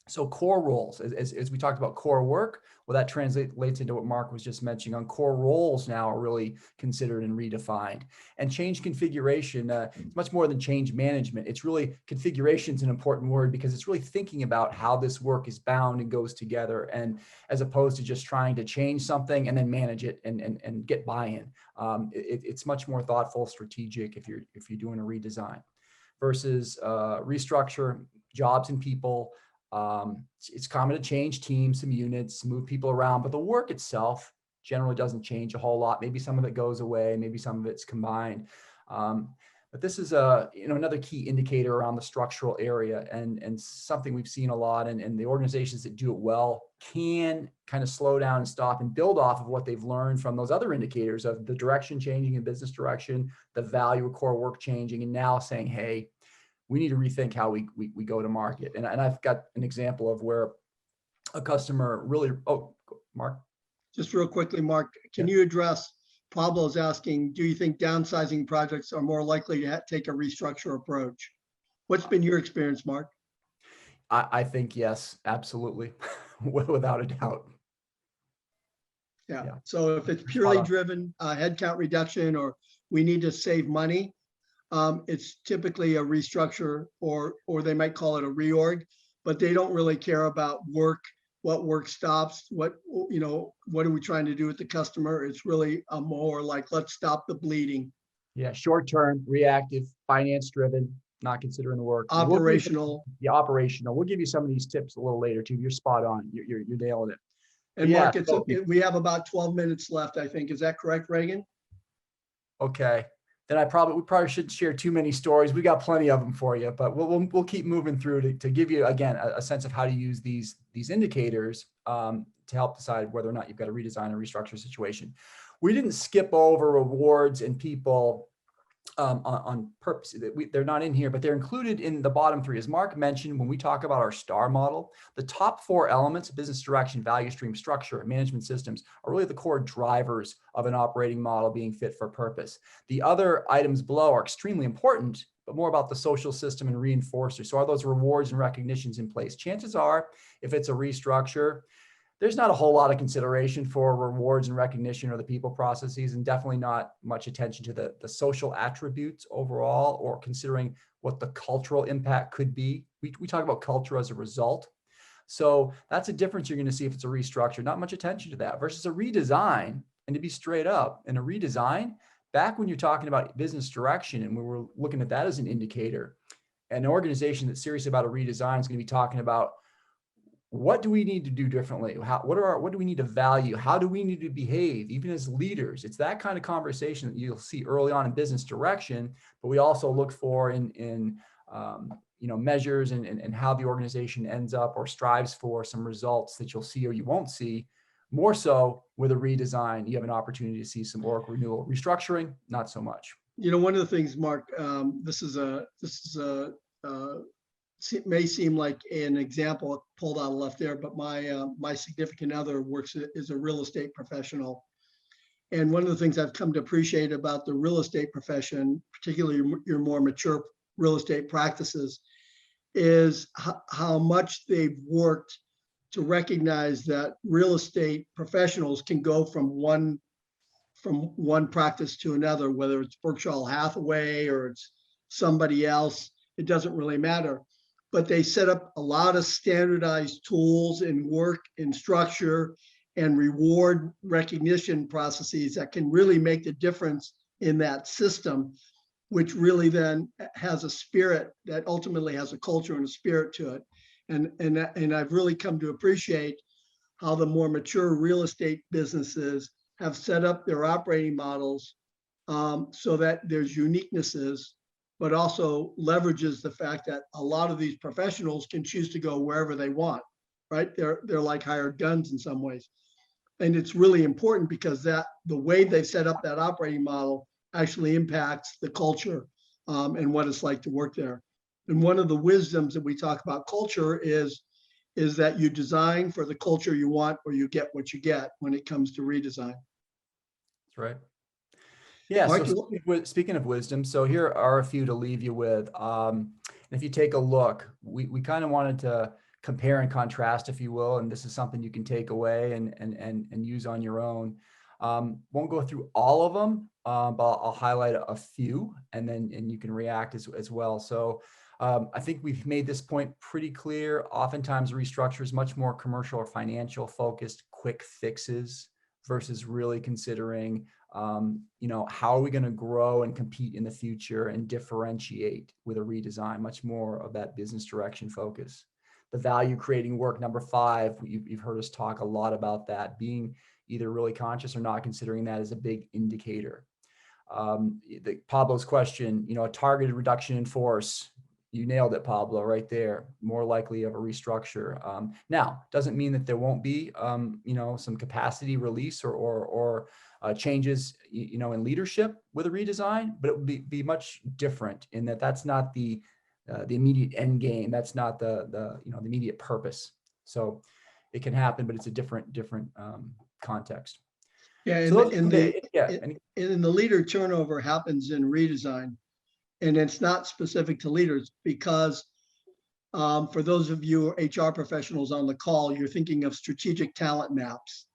So core roles, as we talked about core work, well, that translates into what Mark was just mentioning on core roles now are really considered and redefined. And change configuration, it's much more than change management. It's really, configuration is an important word because it's really thinking about how this work is bound and goes together, and as opposed to just trying to change something and then manage it and get buy-in. It's much more thoughtful, strategic if you're doing a redesign versus restructure, jobs and people. It's common to change teams, some units, move people around, but the work itself generally doesn't change a whole lot. Maybe some of it goes away, maybe some of it's combined. But this is another key indicator around the structural area, and something we've seen a lot, and the organizations that do it well can kind of slow down and stop and build off of what they've learned from those other indicators of the direction changing in business direction, the value of core work changing, and now saying, hey, we need to rethink how we go to market. And I've got an example of where a customer really, Mark. Just real quickly, Mark, can you address, Pablo's asking, do you think downsizing projects are more likely to take a restructure approach? What's been your experience, Mark? I think yes, absolutely, without a doubt. Yeah. So if it's purely driven headcount reduction, or we need to save money, it's typically a restructure, or they might call it a reorg, but they don't really care about work, what work stops, what are we trying to do with the customer? It's really a more like, let's stop the bleeding. Yeah, short-term, reactive, finance-driven, not considering the work. Operational. Operational. We'll give you some of these tips a little later too. You're spot on. You're nailing it. And Mark, we have about 12 minutes left, I think. Is that correct, Reagan? Okay. Then we probably shouldn't share too many stories. We got plenty of them for you, but we'll keep moving through to give you, again, a sense of how to use these indicators to help decide whether or not you've got a redesign or restructure situation. We didn't skip over rewards and people on purpose. They're not in here, but they're included in the bottom three. As Mark mentioned, when we talk about our STAR model, the top four elements, business direction, value stream, structure, and management systems, are really the core drivers of an operating model being fit for purpose. The other items below are extremely important, but more about the social system and reinforcers. So are those rewards and recognitions in place? Chances are, if it's a restructure, there's not a whole lot of consideration for rewards and recognition or the people processes, and definitely not much attention to the social attributes overall, or considering what the cultural impact could be. We talk about culture as a result. So that's a difference you're going to see if it's a restructure, not much attention to that versus a redesign. And to be straight up, in a redesign, back when you're talking about business direction, and we were looking at that as an indicator, an organization that's serious about a redesign is going to be talking about, what do we need to do differently? What do we need to value? How do we need to behave, even as leaders? It's that kind of conversation that you'll see early on in business direction, but we also look for in measures and how the organization ends up or strives for some results that you'll see or you won't see. More so with a redesign, you have an opportunity to see some org renewal. Restructuring, not so much. One of the things, Mark, it may seem like an example pulled out of left there, but my significant other is a real estate professional. And one of the things I've come to appreciate about the real estate profession, particularly your more mature real estate practices, is how much they've worked to recognize that real estate professionals can go from one practice to another, whether it's Berkshire Hathaway or it's somebody else, it doesn't really matter. But they set up a lot of standardized tools and work and structure and reward recognition processes that can really make the difference in that system, which really then has a spirit that ultimately has a culture and a spirit to it. And I've really come to appreciate how the more mature real estate businesses have set up their operating models so that there's uniquenesses, but also leverages the fact that a lot of these professionals can choose to go wherever they want, right? They're like hired guns in some ways. And it's really important because the way they set up that operating model actually impacts the culture and what it's like to work there. And one of the wisdoms that we talk about culture is that you design for the culture you want, or you get what you get when it comes to redesign. That's right. Yeah, Mark, so speaking of wisdom, so here are a few to leave you with. If you take a look, we kind of wanted to compare and contrast, if you will, and this is something you can take away and use on your own. Won't go through all of them, but I'll highlight a few, and you can react as well. So I think we've made this point pretty clear. Oftentimes restructure is much more commercial or financial focused, quick fixes versus really considering, how are we going to grow and compete in the future and differentiate with a redesign, much more of that business direction focus. The value creating work, number 5, you've heard us talk a lot about that, being either really conscious or not considering that as a big indicator. Pablo's question, a targeted reduction in force, you nailed it, Pablo, right there. More likely of a restructure. Now, doesn't mean that there won't be, some capacity release or changes, in leadership with a redesign, but it would be much different in that that's not the immediate end game. That's not the immediate purpose. So it can happen, but it's a different context. Yeah, So and the leader turnover happens in redesign. And it's not specific to leaders because for those of you HR professionals on the call, you're thinking of strategic talent maps.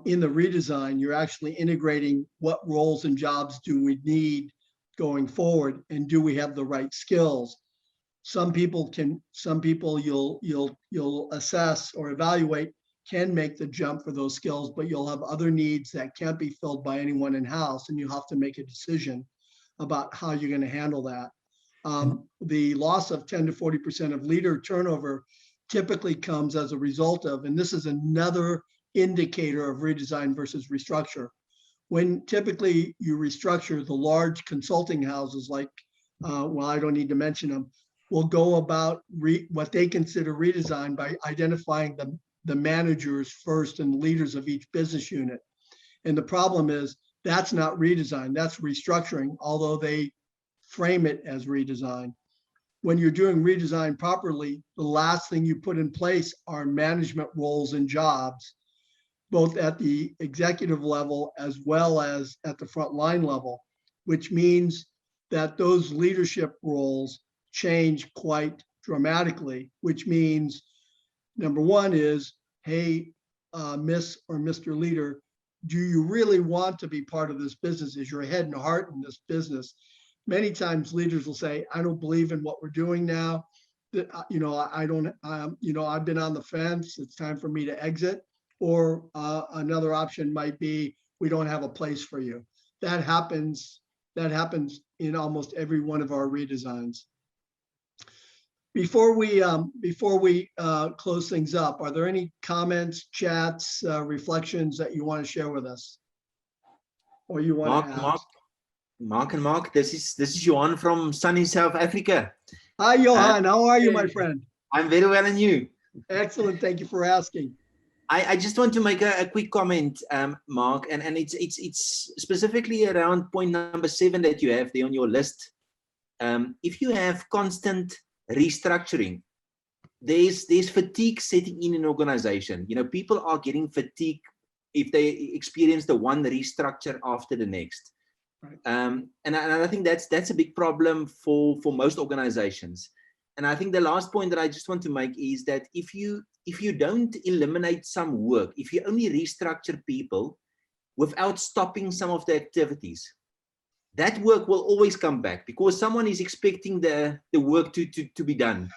In the redesign, you're actually integrating what roles and jobs do we need going forward, and do we have the right skills? Some people you'll assess or evaluate can make the jump for those skills, but you'll have other needs that can't be filled by anyone in-house, and you have to make a decision about how you're going to handle that. The loss of 10 to 40% of leader turnover typically comes as a result of, and this is another indicator of redesign versus restructure. When typically you restructure, the large consulting houses like, I don't need to mention them, will go about what they consider redesign by identifying the managers first and leaders of each business unit. And the problem is, that's not redesign, that's restructuring, although they frame it as redesign. When you're doing redesign properly, the last thing you put in place are management roles and jobs, both at the executive level as well as at the frontline level, which means that those leadership roles change quite dramatically, which means number 1 is, hey, Miss or Mr. Leader, do you really want to be part of this business? Is your head and heart in this business? Many times leaders will say, I don't believe in what we're doing now. I don't, I've been on the fence. It's time for me to exit. Or another option might be, we don't have a place for you. That happens in almost every one of our redesigns. Before we close things up, are there any comments, chats, reflections that you want to share with us, or you want to ask? Mark, this is Johan from sunny South Africa. Hi, Johan. How are you, my friend? I'm very well, and you? Excellent. Thank you for asking. I just want to make a quick comment, Mark, and it's specifically around point number 7 that you have there on your list. If you have constant restructuring, there's fatigue setting in an organization. People are getting fatigued if they experience the one restructure after the next. Right. And I think that's a big problem for most organizations. And I think the last point that I just want to make is that if you don't eliminate some work, if you only restructure people without stopping some of the activities, that work will always come back because someone is expecting the work to be done.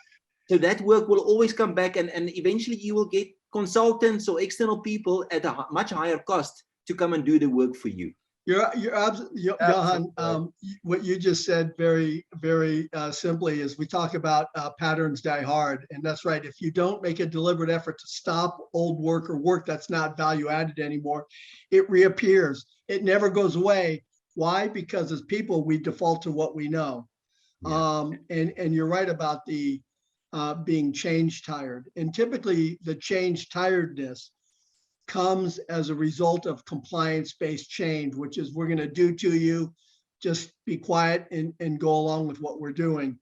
So that work will always come back, and eventually you will get consultants or external people at a much higher cost to come and do the work for you. You're absolutely, Johan, what you just said very, very simply is we talk about patterns die hard. And that's right. If you don't make a deliberate effort to stop old work or work that's not value added anymore, it reappears. It never goes away. Why? Because as people, we default to what we know. Yeah. And you're right about the being change tired. And typically the change tiredness comes as a result of compliance-based change, which is we're going to do to you just be quiet and go along with what we're doing.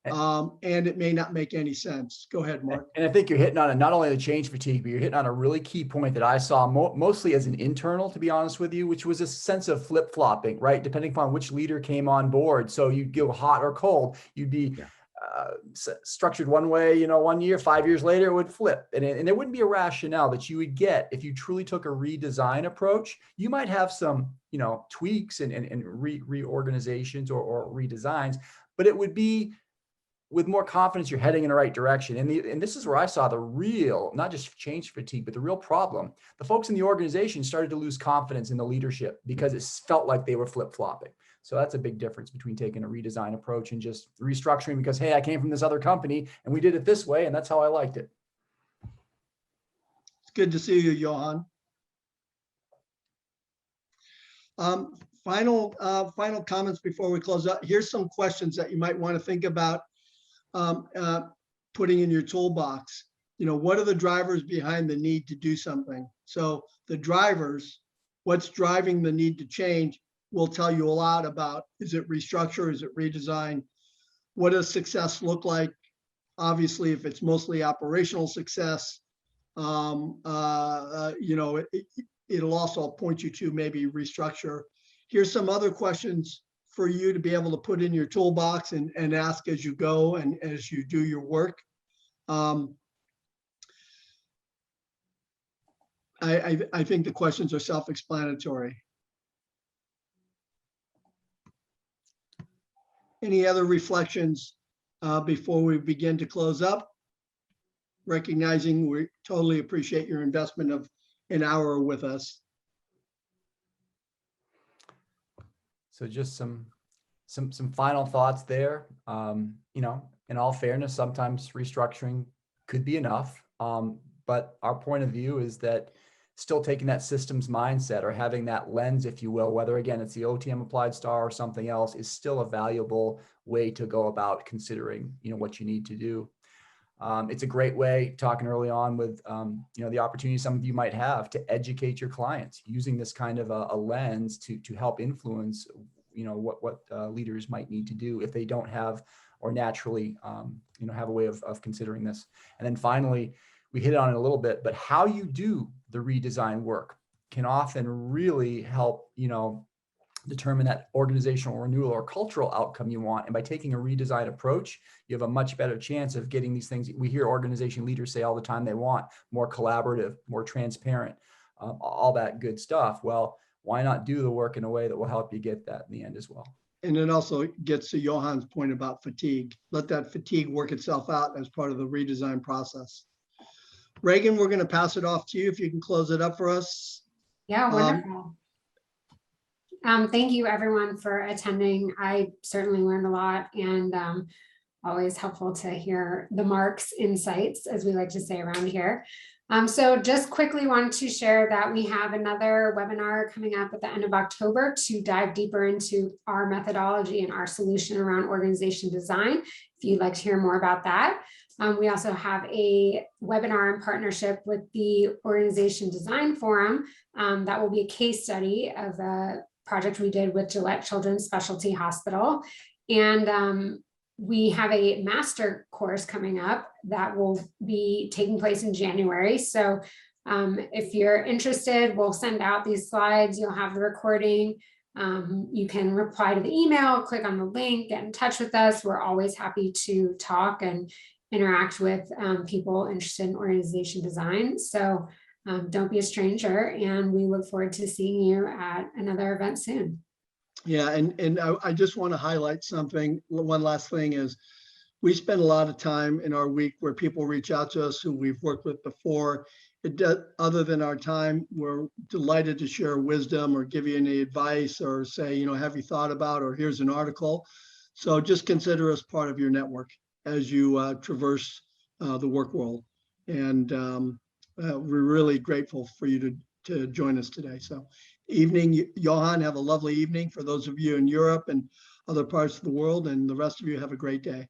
And it may not make any sense. Go ahead, Mark. And I think you're hitting on it, not only the change fatigue, but you're hitting on a really key point that I saw mostly as an internal, to be honest with you, which was a sense of flip-flopping, right? Depending upon which leader came on board. So you'd go hot or cold. You'd be structured one way, you know, 1 year, 5 years later, it would flip. And there wouldn't be a rationale that you would get if you truly took a redesign approach. You might have some, you know, tweaks and reorganizations or redesigns, but it would be with more confidence you're heading in the right direction. And this is where I saw the real, not just change fatigue, but the real problem. The folks in the organization started to lose confidence in the leadership because it felt like they were flip-flopping. So that's a big difference between taking a redesign approach and just restructuring because, hey, I came from this other company and we did it this way and that's how I liked it. It's good to see you, Johan. Final comments before we close out. Here's some questions that you might want to think about putting in your toolbox. You know, what are the drivers behind the need to do something? So the drivers, what's driving the need to change will tell you a lot about, is it restructure? Is it redesign? What does success look like? Obviously, if it's mostly operational success, you know, it'll also point you to maybe restructure. Here's some other questions for you to be able to put in your toolbox and ask as you go and as you do your work. I think the questions are self-explanatory. Any other reflections before we begin to close up? Recognizing we totally appreciate your investment of an hour with us. So just some final thoughts there. You know, in all fairness, sometimes restructuring could be enough. But our point of view is that still taking that systems mindset or having that lens, if you will, whether again, it's the OTM applied star or something else, is still a valuable way to go about considering, you know, what you need to do. It's a great way, talking early on with, you know, the opportunity some of you might have to educate your clients using this kind of a lens to help influence, you know, what leaders might need to do if they don't have or naturally, you know, have a way of considering this. And then finally, we hit on it a little bit, but how you do the redesign work can often really help, you know, determine that organizational renewal or cultural outcome you want. And by taking a redesign approach, you have a much better chance of getting these things we hear organization leaders say all the time they want: more collaborative, more transparent, all that good stuff. Well, why not do the work in a way that will help you get that in the end as well? And it also gets to Johan's point about fatigue. Let that fatigue work itself out as part of the redesign process. Reagan, we're going to pass it off to you if you can close it up for us. Yeah, wonderful. Thank you everyone for attending. I certainly learned a lot, and always helpful to hear the Mark's insights, as we like to say around here. So just quickly wanted to share that we have another webinar coming up at the end of October to dive deeper into our methodology and our solution around organization design. If you'd like to hear more about that. We also have a webinar in partnership with the Organization Design Forum that will be a case study of a project we did with Gillette Children's Specialty Hospital. And we have a master course coming up that will be taking place in January. So if you're interested, we'll send out these slides. You'll have the recording. You can reply to the email, click on the link, get in touch with us. We're always happy to talk and interact with people interested in organization design. So don't be a stranger, and we look forward to seeing you at another event soon. Yeah, and I just want to highlight something. One last thing is, we spend a lot of time in our week where people reach out to us who we've worked with before. Other than our time, we're delighted to share wisdom or give you any advice or say, you know, have you thought about, or here's an article. So just consider us part of your network as you traverse the work world. And we're really grateful for you to join us today. So evening, Johan, have a lovely evening for those of you in Europe and other parts of the world, and the rest of you have a great day.